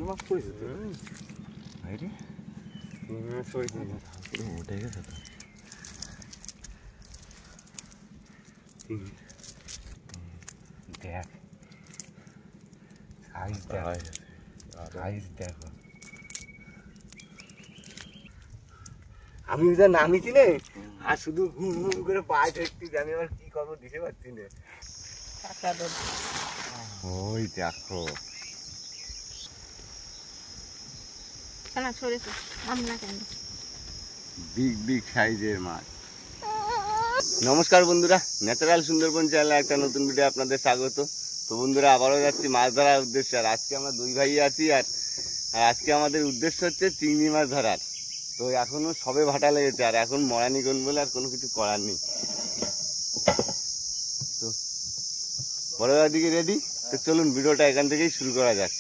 মাছ পড়েছে তো বাইরে উঠে গেছে তো দেখ সাইজ দেখো আমি যা নামিছি নে আর শুধু ঘুম ঘুম করে পায়ে দেখছি আমি আবার কি করবো দিতে পারছি না ওই দেখো বিগ বিগ সাইজের মাছ। নমস্কার বন্ধুরা, ন্যাচারাল সুন্দরবন চ্যানেলে একটা নতুন ভিডিও আপনাদের স্বাগত। তো বন্ধুরা আবারও যাচ্ছি মাছ ধরার উদ্দেশ্যে। আর আজকে আমরা দুই ভাই আছি আর আজকে আমাদের উদ্দেশ্য হচ্ছে চিংড়ি মাছ ধরার। তো এখনো সবে ভাটা লেগেছে আর এখন মরানি গন বলে আর কোনো কিছু করার নেই। তো বড় ভাই দিকে রেডি? তো চলুন ভিডিওটা এখান থেকেই শুরু করা যাক।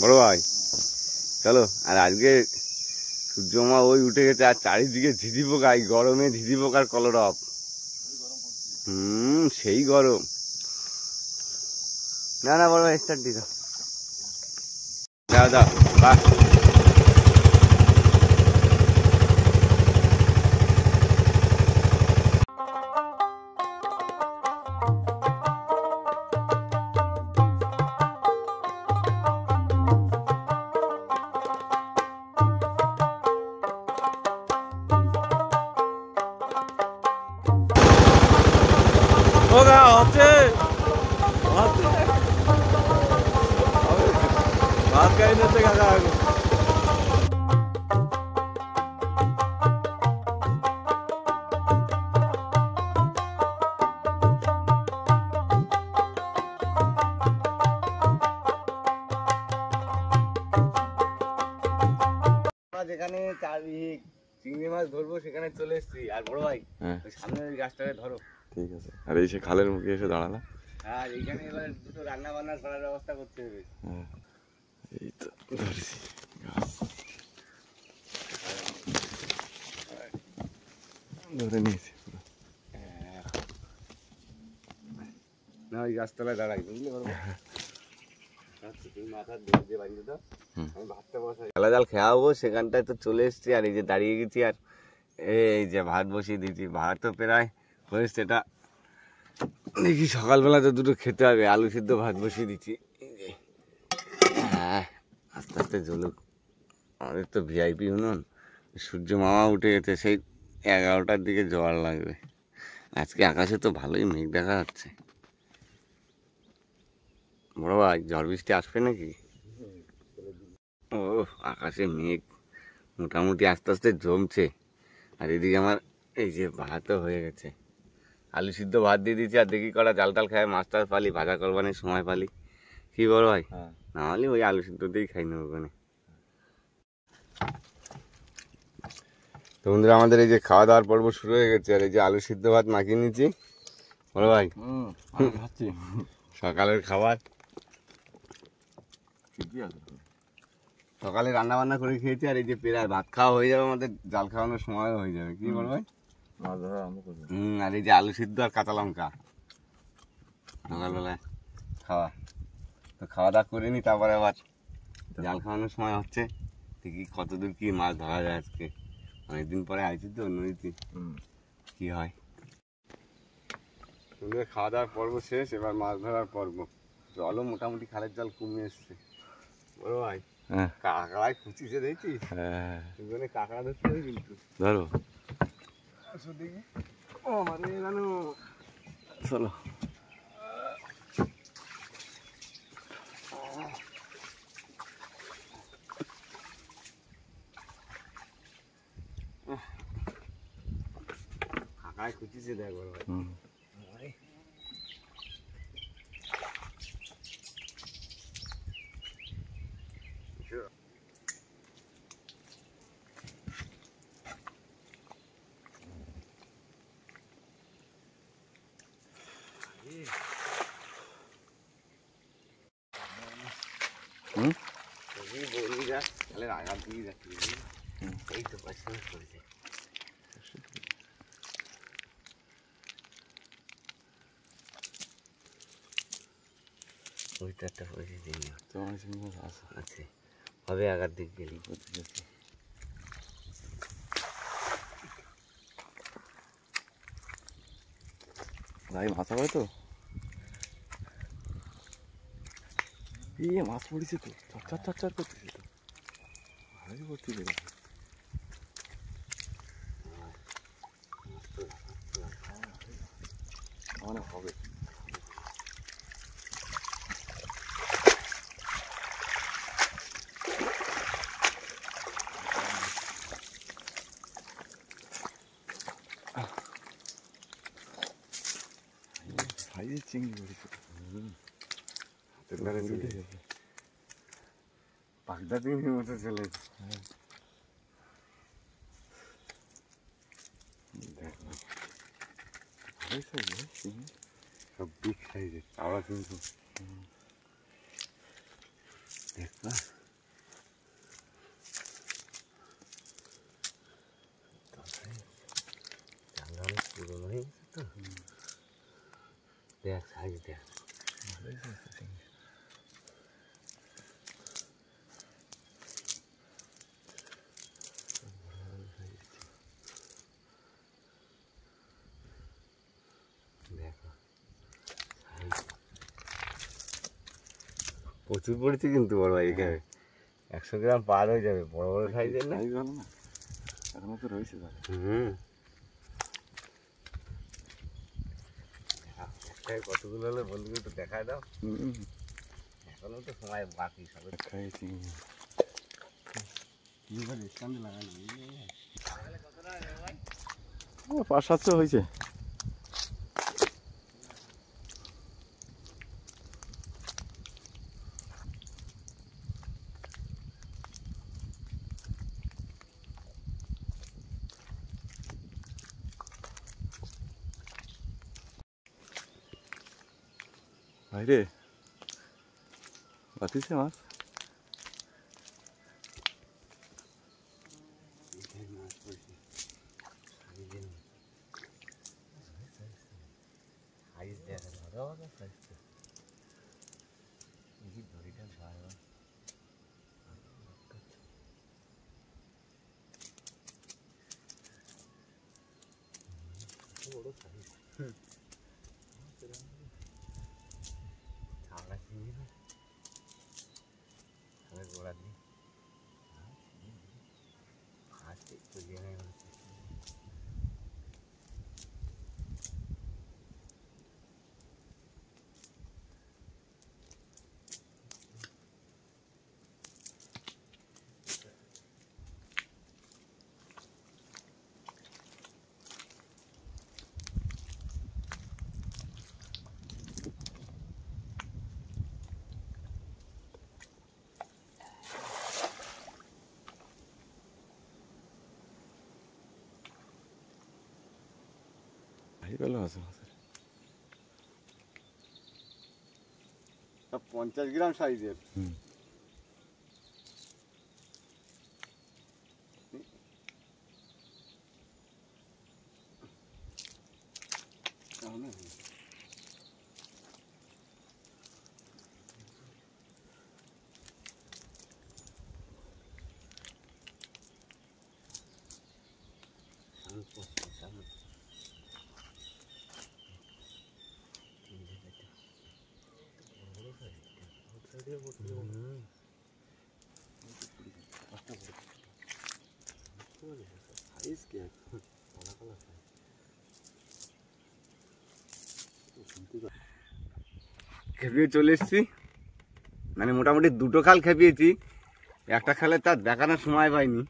বড় ভাই চলো। আর আজকে সূর্যমা ওই উঠে গেছে আর চারিদিকে ঝিঝি পোকা, এই গরমে ঝিঝি পোকার কলরব। সেই গরম। না না বড় ভাই স্টার্ট দিও। দাও দাও বাহ। হচ্ছে ভাত খাই নিচ্ছে কাকা। যেখানে চারিদিক চিংড়ি মাছ ধরবো সেখানে চলে এসছি। আর বড় ভাই সামনের ওই গাছটাকে ধরো। ঠিক আছে। আর এই সে খালের মুখে এসে দাঁড়ালা। আর এইখানে এবার দুটো রান্না বান্না করার ব্যবস্থা করতে হবে। এই তো ধরেছি ধরে নিয়েছি না, ওই গাছতলায় দাঁড়াই বুঝলি। খেলা জাল খেয়াবো সেখানটায় তো চলে এসছি। আর এই যে দাঁড়িয়ে গেছি আর এই যে ভাত বসিয়ে দিয়েছি। ভাত তো প্রায় হয়েছে, এটা দেখি সকালবেলা তো দুটো খেতে হবে। আলু সিদ্ধ ভাত বসিয়ে দিচ্ছি। হ্যাঁ আস্তে আস্তে জ্বলুক। আমাদের তো ভিআইপি উনুন। সূর্য মামা উঠে গেছে, সেই 11টার দিকে জোয়ার লাগবে। আজকে আকাশে তো ভালোই মেঘ দেখা যাচ্ছে। বড় ভাই ঝড় বৃষ্টি আসবে নাকি? ও আকাশে মেঘ মোটামুটি আস্তে আস্তে জমছে। আর এদিকে আমার এই যে ভাতও হয়ে গেছে। আলু সিদ্ধ ভাত দিয়ে দিচ্ছি। আর দেখি কটা জাল টাল খায়, মাছ টাছ পালি, ভাজা করবানের সময় পালি। কি বড় ভাই? না হলে ওই আলু সিদ্ধ দিয়েই খাই নেবো ওখানে। তো বন্ধুরা আমাদের এই যে খাওয়া দাওয়ার পর্ব শুরু হয়ে গেছে। আর এই যে আলু সিদ্ধ ভাত মাখিয়ে নিচ্ছি। বড় ভাই সকালের খাবার সকালে রান্না বান্না করে খেয়েছি। আর এই যে প্রায় ভাত খাওয়া হয়ে যাবে, আমাদের জাল খাওয়ানোর সময় হয়ে যাবে। কি বড় ভাই? আর এই যে আলু সিদ্ধ আর কাঁচা লঙ্কা সকালবেলায় খাওয়া। তো খাওয়া দাওয়া করে নি, তারপরে আবার জাল খাওয়ানোর সময় হচ্ছে। দেখি কতদূর কি মাছ ধরা যায় আজকে। অনেকদিন পরে আইছি তো নদীতে, কি হয়। খাওয়া দাওয়ার পর্ব শেষ, এবার মাছ ধরার পর্ব। জলও মোটামুটি খালের জল কমে এসছে। বড় ভাই কাঁকড়ায় খুঁচিছে দেখছিস? কাঁকড়া ধরতে হবে কিন্তু। ধরো দেখি। ও মানে জানো চলো। কাঁকড়ায় খুঁচিছে দেখ বড় ভাই। বলি যা তাহলে আঘাত দিয়ে যাচ্ছি। এই তো পয়সা করেছে। ওইটা একটা পয়সা চিংড়ি তোমার চিংড়ি মাছ আছে আছে, হবে আগার দিক গেলি। ভাই মাছ হবে তো, মাছ পড়েছে তো, চর চর চর করতেছে তো, ভালোই পড়তে দেবে। অনেক হবে। সাইজের চিংড়ি পড়েছে, পাগদা চিংড়ির মতো চলে। সব বিগ সাইজের চাওড়া কিন্তু, দেখবা চাংড়া অনেক পুরোনো হয়ে গেছে তো। দেখ সাইজ দেখ, ভালোই সাইজ চিংড়ি। প্রচুর পড়েছে কিন্তু বড় ভাই, এখানে 100 গ্রাম পার হয়ে যাবে, বড় বড় সাইজের না। সাইজ ভালো না, এখনো তো রয়েছে তাহলে। কতগুলো হলে বন্ধুকে একটু দেখায় দাও। এখনো তো সময় বাকি, সবে খাইছি। ও 500-700 হয়েছে। ভাইরে বাতিছে মাছ, গোড়া দিয়ে আসতে চলিয়ে নেই। ভালো আছে মাছের। সব 50 গ্রাম সাইজের। খেপিয়ে চলে এসছি, মানে মোটামুটি 2টো খাল খেপিয়েছি। একটা খালে তার দেখানোর সময় পাইনি,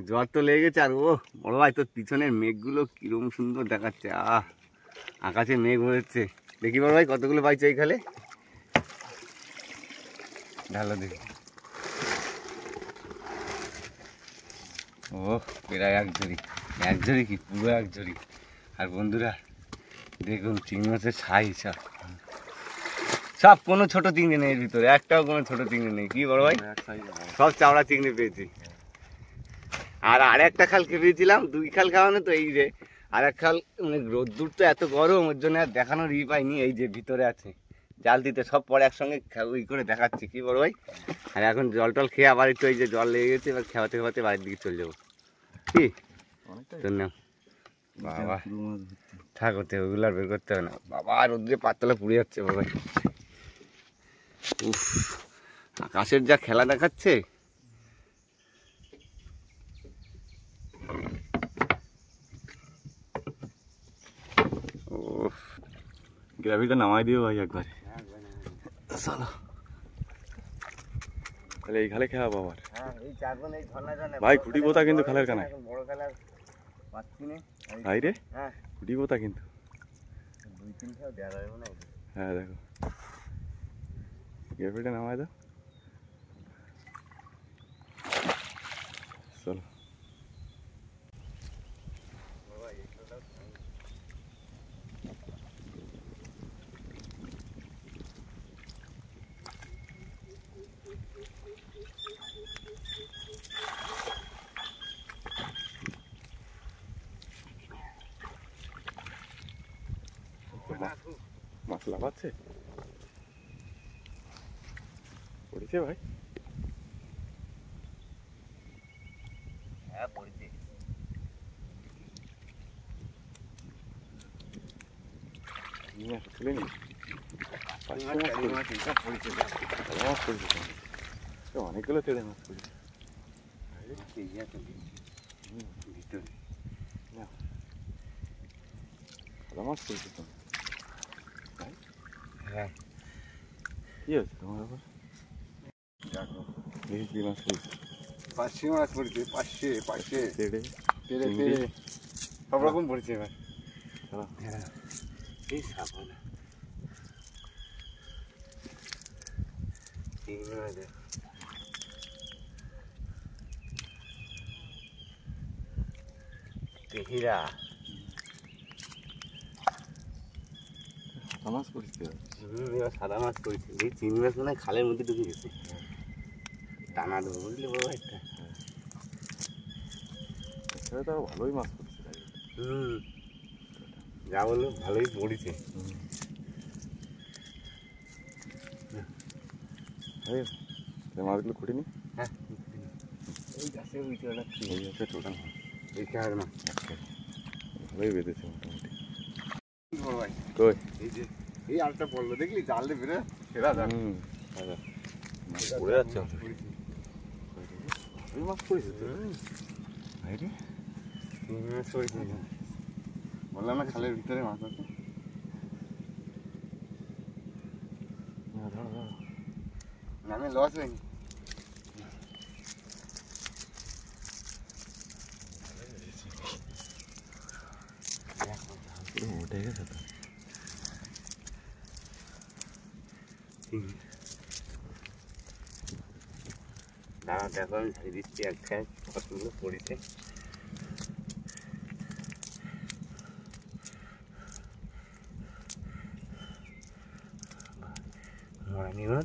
জ্বর তো লেগে গেছে। আর ও বড় ভাই, তোর পিছনের মেঘগুলো কিরম সুন্দর দেখাচ্ছে, আকাশে মেঘ হয়েছে। দেখি বড় ভাই কতগুলো পাইছে এই খালে, ঢালো দেখি। ও প্রায় 1 ঝুড়ি, 1 ঝুড়ি কি পুরো 1 ঝুড়ি। আর বন্ধুরা দেখুন চিংড়ি মাছের সাইজ, সব কোনো ছোট চিংড়ি নেই এর ভিতরে, একটাও কোনো ছোট চিংড়ি নেই। কি বড় ভাই, সব চাওড়া চিংড়ি পেয়েছি। আর একটা খাল খেপিয়েছিলাম, 2 খাল খাওয়ানো তো, এই যে আর এক খাল, মানে রোদ্দুর তো এত গরম, ওর জন্য আর দেখানোর পাইনি। এই যে ভিতরে আছে, জাল দিতে সব পরে একসঙ্গে ওই করে দেখাচ্ছি কি বড় ভাই। আর এখন জল টল খেয়ে আবার একটু এই যে জল লেগে গেছে, এবার খাওয়াতে খাওয়াতে বাড়ির দিকে চলে যাবো কি তোর নাম বাবা। থাক হতে ওগুলো আর বের করতে হবে না বাবা, রোদ্রে পাতলা পুড়ে যাচ্ছে বাবা। উফ, আকাশের যা খেলা দেখাচ্ছে। গ্রাভিটা নামাই দিও ভাই একবারে। চলো তাহলে এই খালে খেয়া বাবার ভাই খুঁটি পোতা কিন্তু খালের কানায় ভাই রে। খুঁটি পোতা কিন্তু হ্যাঁ দেখো গ্রাভিটা নামাই দাও। চলো মাছ লাফাচ্ছে পড়েছে ভাই। হ্যাঁ পড়েছে। তুলে নি অনেকগুলো তেড়ে মাছ পড়েছে ভালো মাছ পড়েছে তো। হ্যাঁ কি হয়েছে তোমার আবার? দেখি কি মাছ পড়েছে। পাঁচশে মাছ পড়েছে, পাঁচশে পাঁচশে তেড়ে তেড়ে তেড়ে সব রকম পড়েছে এবার। হ্যাঁ এই সাবান তেহিরা সাদা মাছ পড়েছে। এবার সাদা মাছ পড়েছে, এই চিংড়ি মাছ মনে হয় খালের মধ্যে ঢুকে গেছে। টানা দেবো বুঝলি বড় একটা। এখানে তো আরো ভালোই মাছ পড়েছে। যা বললো ভালোই পড়েছে। মাছগুলো খুঁটিনি। হ্যাঁ ওই গাছের ওই চড়া এই আছে টোটাল এই খেয়াল না ভালোই বেঁধেছে মোটামুটি। বড় ভাই কই এই যে এই আলটা পড়লো দেখলি জালে বেরো সেরা জাল পড়ে যাচ্ছে ওই মাছ পড়েছে তো ভাই রে। মাছ পড়েছে বললাম না খালের ভিতরে মাছ আছে। নামে লস হয়নি। উঠে গেছে তো দাঁড়া দেখো আমি ঝাড়ি দিচ্ছি এক খায় কতগুলো পড়েছে।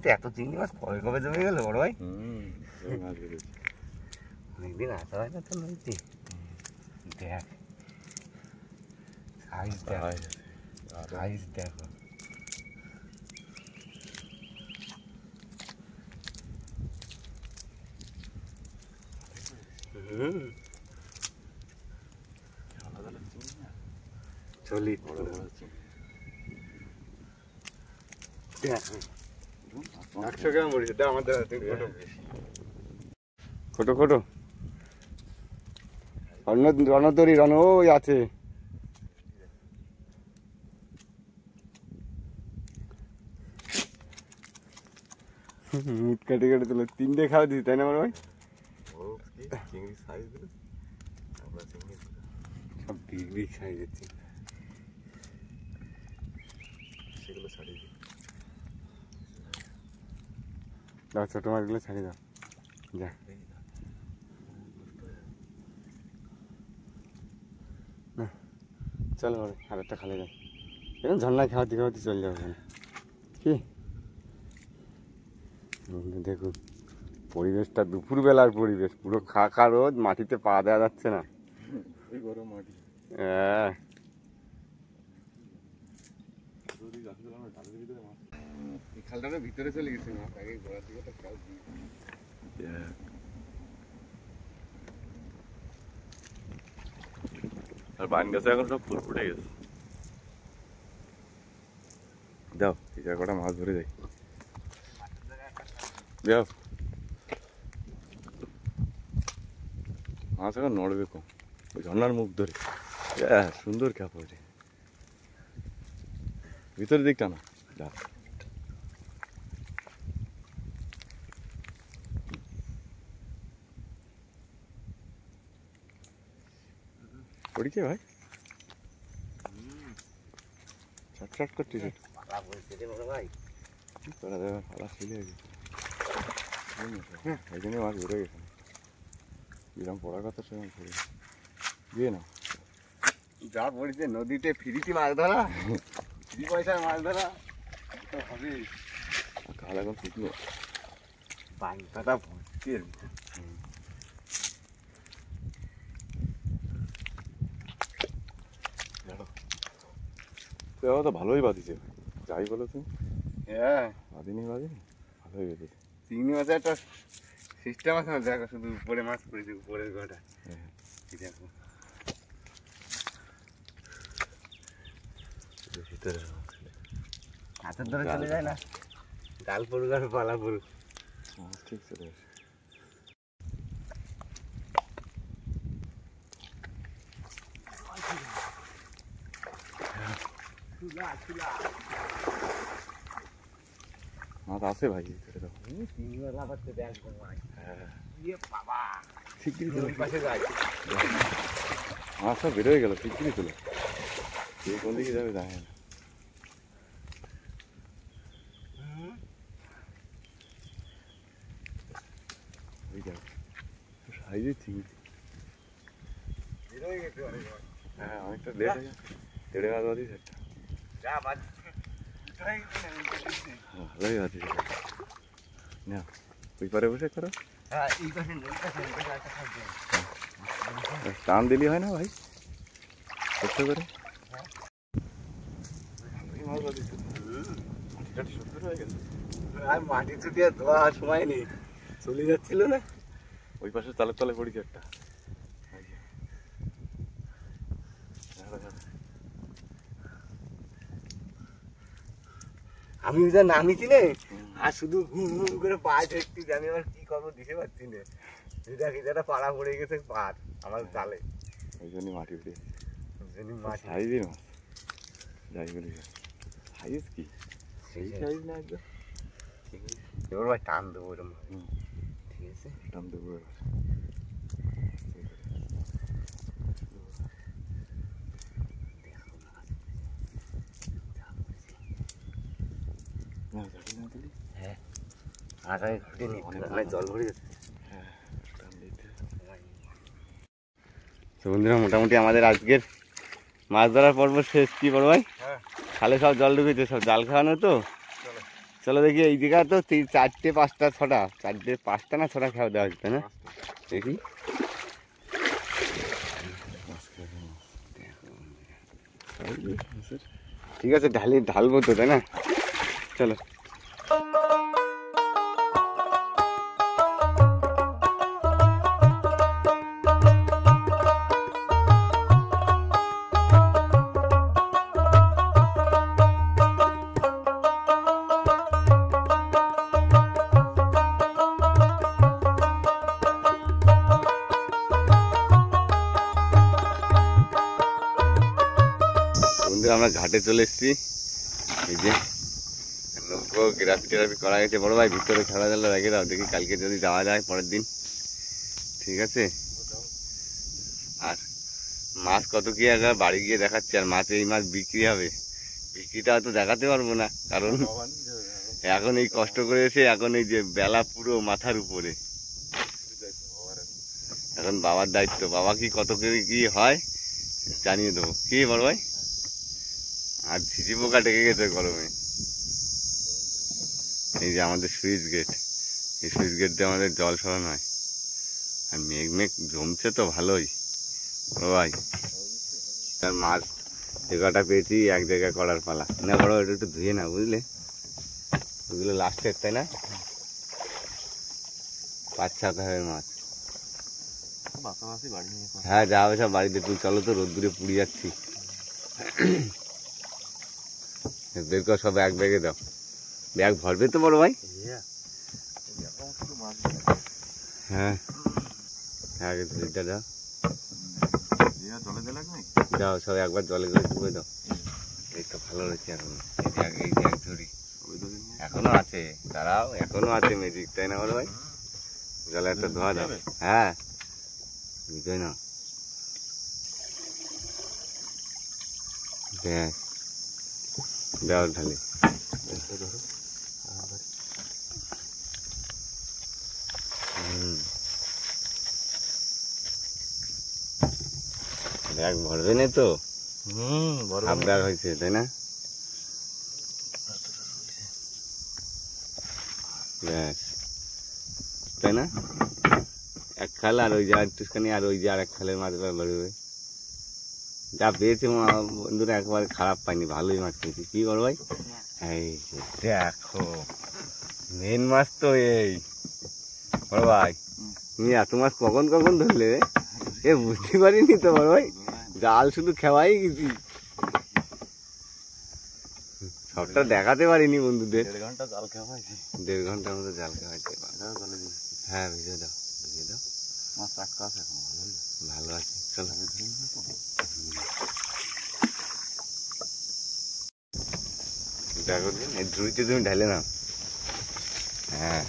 তো এত চিংড়ি মাছ কবে কবে জমে গেল বড় ভাই। মাছ বেঁধেছে অনেকদিন আসা হয় না তো নদীতে। দেখ সাইজ দেখ সাইজ দেখো। চলি 100 গ্রাম পড়েছে তা আমাদের ছোটো ছোটো রণতরী রণ ওই আছে। মুখ কেটে কেটে তোলে 3টে খাওয়া দিস তাই না আমার ভাই। চিংড়ি সাইজ দিলে আমরা চিংড়ি সব বিগ বিগ সাইজের চিংড়ি সেগুলো ছাড়িয়ে দিই। দাও ছোটো মাছগুলো ছাড়িয়ে দাও যা। চলো আর একটা খালে যাই এখন ঝর্ণায় খাওয়াতে খাওয়াতে চলে যাবো কি। দেখুন পরিবেশটা দুপুরবেলার পরিবেশ, পুরো খাঁকা রোদ, মাটিতে পা দেওয়া যাচ্ছে না। গরম মাটি হ্যাঁ ডালের ভিতরে মাছ খালটার ভিতরে চলে গেছে মাছ, আগে গোড়ার দিকে একটা খাল দিয়ে। আর বান গাছে এখন সব ফুল ফুটে গেছে। যাও এই জায়গা কটা মাছ ধরে যাই। যাও মাছ এখন নড়বে কম, ওই ঝর্নার মুখ ধরে। সুন্দর খ্যাপ ওইটা, ভিতরের দিকটা না। যা পড়িছে ভাই, ছটছট করছিস। পালা বলছে রে বড় ভাই। কি করা যাবে, পালা ছিলে গেছে, এই জন্য মাছ ঘুরে গেছে। কিরম পড়ার কথা সেরকম পড়ে দিয়ে না। যা পড়েছে নদীতে ফ্রিতে মাছ ধরা, ফ্রি পয়সায় মাছ ধরা তো হবে। খাল এখন শুকনো, বাংলাটা ভর্তি এর ভিতরে। তো ভালোই বাঁধিছে, যাই বলো তুমি। হ্যাঁ বাঁধিনি বাঁধিনি, ভালোই বেঁধেছে। চিংড়ি মাছের একটা সিস্টেম আছে না, দেখো শুধু উপরে মাছ পড়েছে, উপরের গোটা দেখো ভিতরে হাতের ধরে চলে যায় না, ডাল পড়ুক আর পালা পড়ুক। ঠিক চলে আসে। মাছ আছে ভাই ভিতরে, দেখো। মাছ সব বেরোয় গেল, ঠিকই চলে। কে কোন দিকে যাবে জানে না। ওই দেখো সাইজে চিংড়ি। হ্যাঁ অনেকটা লেট হয়ে গেছে, দেড়ে মাছ বাঁধিস একটা। ভালোই বাঁধিস না, ওই পারে বসে করো। টান দিলি হয় না ভাই, কষ্ট করে। ভালোই মাছ বাঁধিস, মাটিটা সুন্দর হয়ে গেছে। আর মাটি ছুটিয়ে ধোয়ার সময় নেই, চলে যাচ্ছিল না। ওই পাশে তালে তালে পড়িছে একটা। আমি যা নামিছি নে, আর শুধু হুম হুম করে পা দেখছি, আমি আবার কি করবো দিতে পারছি না। দেখি যেটা পাড়া পড়ে গেছে পার আমার জালে, ওই জন্যই মাটি উঠে মাটি সাইজের মাছ। যাই বলি সাইজ কি, সেই সাইজ না একদম। এবার ভাই টান দেবো এরকম, ঠিক আছে টান দেবো এবার। হ্যাঁ আর ঘুরিনি, অনেক জল ভরে গেছে। তো বন্ধুরা মোটামুটি আমাদের আজকের মাছ ধরার পর্ব শেষ। কি বড় ভাই, খালে সব জল ঢুকেছে, সব জাল খাওয়ানো। তো চলো দেখি, এই দিকে তো 4টে 5টা 6টা, 4টে 5টা না 6টা খাওয়া দেওয়া হচ্ছে না, দেখি। ঠিক আছে ঢালবো তো, তাই না? চলো। আমরা ঘাটে চলে এসেছি, এই যে নৌকো গ্রাফি টেরাফি করা গেছে। বড় ভাই ভিতরে খেলা জালা রেখে দাও, দেখি কালকে যদি যাওয়া যায় পরের দিন, ঠিক আছে? আর মাছ কত কি একবার বাড়ি গিয়ে দেখাচ্ছি। আর মাছ, এই মাছ বিক্রি হবে, বিক্রিটা হয়তো দেখাতে পারবো না, কারণ এখন এই কষ্ট করে এসে এখন এই যে বেলা পুরো মাথার উপরে, এখন বাবার দায়িত্ব। বাবা কি কত করে কি হয় জানিয়ে দেবো, কি বড় ভাই? আর ঝিঝি পোকা ডেকে গেছে গরমে। এই যে আমাদের সুইচ গেট, এই সুইচ গেট দিয়ে আমাদের জল সরানো হয়। আর মেঘ মেঘ জমছে তো ভালোই ও ভাই। আর মাছ এগাটা পেয়েছি, এক জায়গায় করার পালা না। বড় এটা একটু ধুয়ে না, বুঝলে? ওগুলো লাস্টের, তাই না? 5-7 হাজার মাছ। হ্যাঁ, যা হবে সব বাড়িতে। তুই চলো তো, রোদ্দুরে পুড়ে যাচ্ছি। বের কর সব, এক ব্যাগে দাও। ব্যাগ ভরবে তো বড় ভাই? হ্যাঁ, আগে ধরিটা দাও। দাও সব একবার জলে করে ডুবে দাও। এই তো ভালো রয়েছে এখন। এই যে এক ঝুড়ি এখনো আছে। দাঁড়াও, এখনো আছে ম্যাজিক, তাই না বড় ভাই? জলে একটা ধোয়া দাও। হ্যাঁ, বুঝই না। ব্যাস, দাও ঢালে। ব্যাগ ভরবে না তো? হাফ ব্যাগ হয়েছে, তাই না? ব্যাস, তাই না? এক খাল, আর ওই যে একটুখানি, আর ওই যে আর এক খালের মাছ বেরোবে। যা পেয়েছি বন্ধুরা, একবার খারাপ পাইনি, ভালোই মাছ পেয়েছি। কি করো ভাই? এই যে দেখো, মেন মাছ তো এই। বড় ভাই, তুমি এত মাছ কখন কখন ধরলে? এ বুঝতে পারিনি তো বড় ভাই, জাল শুধু খেওয়াই গেছি, সবটা দেখাতে পারিনি বন্ধুদের। 1.5 ঘন্টা জাল খাওয়াইছি। 1.5 ঘন্টার মতো জাল খাওয়াইতে। হ্যাঁ, ভিজে দাও, ভিজে দাও। মাছ টাটকা আছে এখন, ভালো আছে। চলো, দেখো এই ঝুড়িতে তুমি ঢেলে নাও। হ্যাঁ,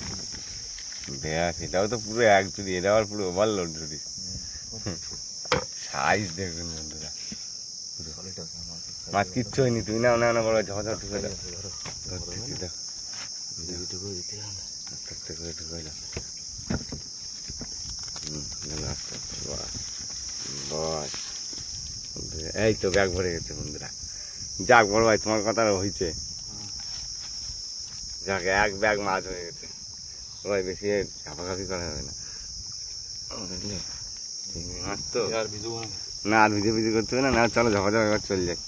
ব্যাস, এটাও তো পুরো এক ঝুড়ি, এটা আবার পুরো ওভারলোড ঝুড়ি। সাইজ দেখবেন বন্ধুরা, মাছ কিচ্ছু হয়নি। তুমি নাও না বড়, ঝড় ঢুকে দাও, ধরতে দাও, আস্তে আস্তে করে ঢুকে দাও। আস্তে আস্তে, বস। এই তো ব্যাগ ভরে গেছে বন্ধুরা। যাক বড় ভাই, তোমার কথা হয়েছে। যাক, এক ব্যাগ মাছ হয়ে গেছে। ভাই বেশি ঝাপাঝাপি করা হবে না, বুঝলে? মাছ তো না, আর ভিজে ভিজে করতে হবে না। চলো ঝপাঝপ এবার চলে যাই।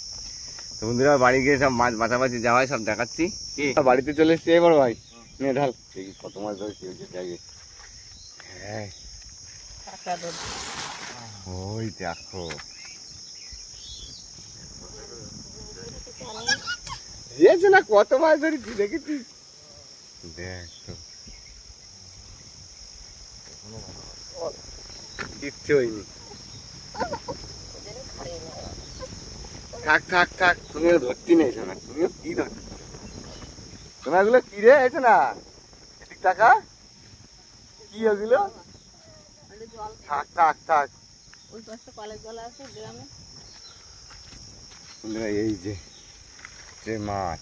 তো বন্ধুরা, বাড়ি গিয়ে সব মাছ বাছাবাছি যা হয় সব দেখাচ্ছি। কি বাড়িতে চলে এসছি বড় ভাই, নিয়ে ঢাল। দেখি কত মাছ ধরেছি ওই যে ব্যাগে। হ্যাঁ, ওই দেখো, দিয়েছে না কত মাছ ধরেছি, দেখেছিস? দেখো, কিচ্ছু হয়নি। থাক থাক থাক, তুমিও ধরতি নেই না, তুমিও কি ধরছি? তোমার এগুলো কি রে? এসো না, এদিক টাকা কি ওগুলো? থাক থাক থাক। এই যে মাছ,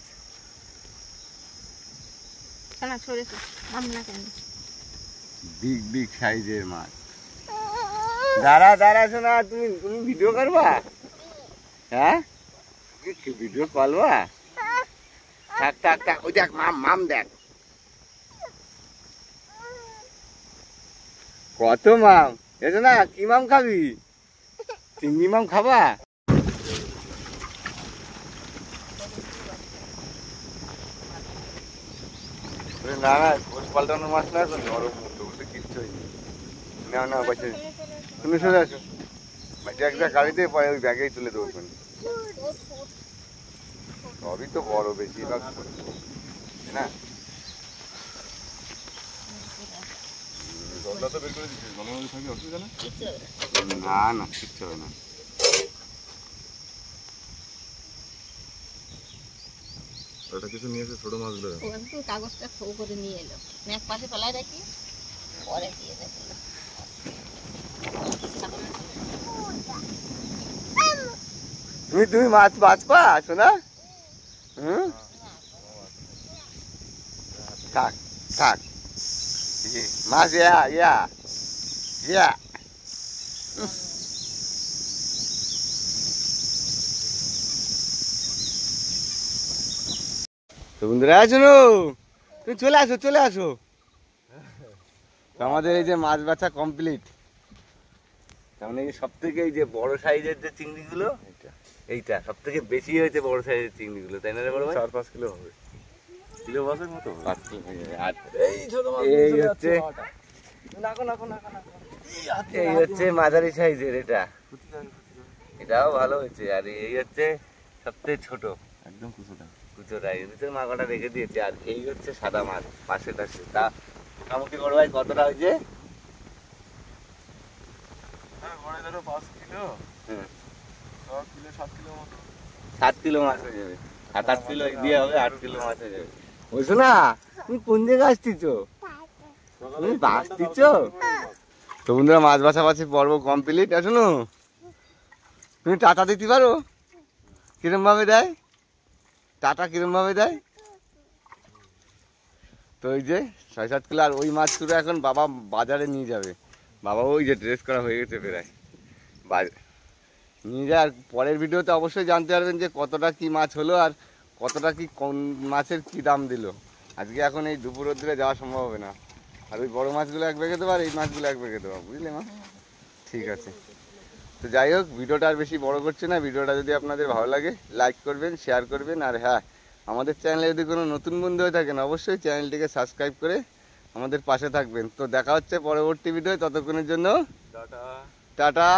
বিগ বিগ সাইজের মাছ। দাঁড়া দাঁড়া, শোনা, তুমি তুমি ভিডিও করবা? হ্যাঁ, ভিডিও করবা? থাক থাক থাক, ওই দেখ মাম, মাম দেখ কত মাম। এসো না, কি মাম খাবি? চিংড়ি মাম খাবা? না না, ঘোষ পাল্টানোর মাছ না, তো নরম মুখে বলতে কিচ্ছু হয়নি। না না, বাচ্চা তুমি সরে আসো, বাচ্চা একটা গাড়িতে পরে ওই ব্যাগেই তুলে দেবো। সবই তো বড়, বেশিরভাগ না। না না, কিচ্ছু হবে না। ওটা কিছু নিয়েছে, ছোট মাছগুলো কাগজটা ফো করে নিয়ে এলো, এক পাশে ফেলায় রাখি, পরে দিয়ে দেখি। তুমি মাছ বাঁচবা, শোনা? হুম, থাক থাক, মাছ ইয়া ইয়া ইয়া। তো বন্ধুরা, শোনো, তুমি চলে আসো, চলে আসো। আমাদের এই যে মাছ বাছা কমপ্লিট। তার মানে সব থেকে এই যে বড় সাইজের যে চিংড়িগুলো, এইটা সব থেকে বেশি হয়েছে বড় সাইজের চিংড়িগুলো, তাই না রে বড় ভাই? 4-5 কিলো হবে। কিলো মাছের মতো 5 কিলো হয়ে যাবে। আর এই ছোট মাছ এই চলে হচ্ছে যাচ্ছে পাওয়াটা। নাকো নাকো নাকো নাকো এই হচ্ছে মাঝারি সাইজের এটা, এটাও ভালো হয়েছে। আর এই হচ্ছে সবথেকে ছোট একদম কুচোটা। কুচোটা, এর ভিতরে মাকড়া রেখে দিয়েছে। আর এই হচ্ছে সাদা মাছ পাশে টাশে। তা মোটামুটি বড় ভাই কতটা হয়েছে? হ্যাঁ গড়ে ধরো 5 কিলো, হুম, 6 কিলো 7 কিলো মতো। 7 কিলো মাছ হয়ে যাবে। 7-8 কিলো দিয়ে হবে, 8 কিলো মাছ হয়ে যাবে। বুঝছো না তুমি কোন জায়গায় আসতেছ? তুমি বাস দিচ্ছ? তো বন্ধুরা, মাছ বাছাবাছি পর্ব কমপ্লিট। শোনো, তুমি টাটা দিতে পারো? কিরম ভাবে দেয় টাটা, কিরম ভাবে দেয়? তো ওই যে 6-7 কিলো। আর ওই মাছগুলো এখন বাবা বাজারে নিয়ে যাবে। বাবা ওই যে ড্রেস করা হয়ে গেছে প্রায়, নিয়ে যায়। আর পরের ভিডিওতে অবশ্যই জানতে পারবেন যে কতটা কি মাছ হলো আর কতটা কি কোন মাছের কি দাম দিল। আজকে এখন এই দুপুর রোদ্দুরে যাওয়া সম্ভব হবে না। আর ওই বড় মাছগুলো এক ব্যাগে দেবো আর এই মাছগুলো এক ব্যাগে দেবো, বুঝলে মা? ঠিক আছে। তো যাই হোক, ভিডিওটা আর বেশি বড় করছে না। ভিডিওটা যদি আপনাদের ভালো লাগে লাইক করবেন, শেয়ার করবেন। আর হ্যাঁ, আমাদের চ্যানেলে যদি কোনো নতুন বন্ধু হয়ে থাকেন অবশ্যই চ্যানেলটিকে সাবস্ক্রাইব করে আমাদের পাশে থাকবেন। তো দেখা হচ্ছে পরবর্তী ভিডিও, ততক্ষণের জন্য টাটা। টাটা।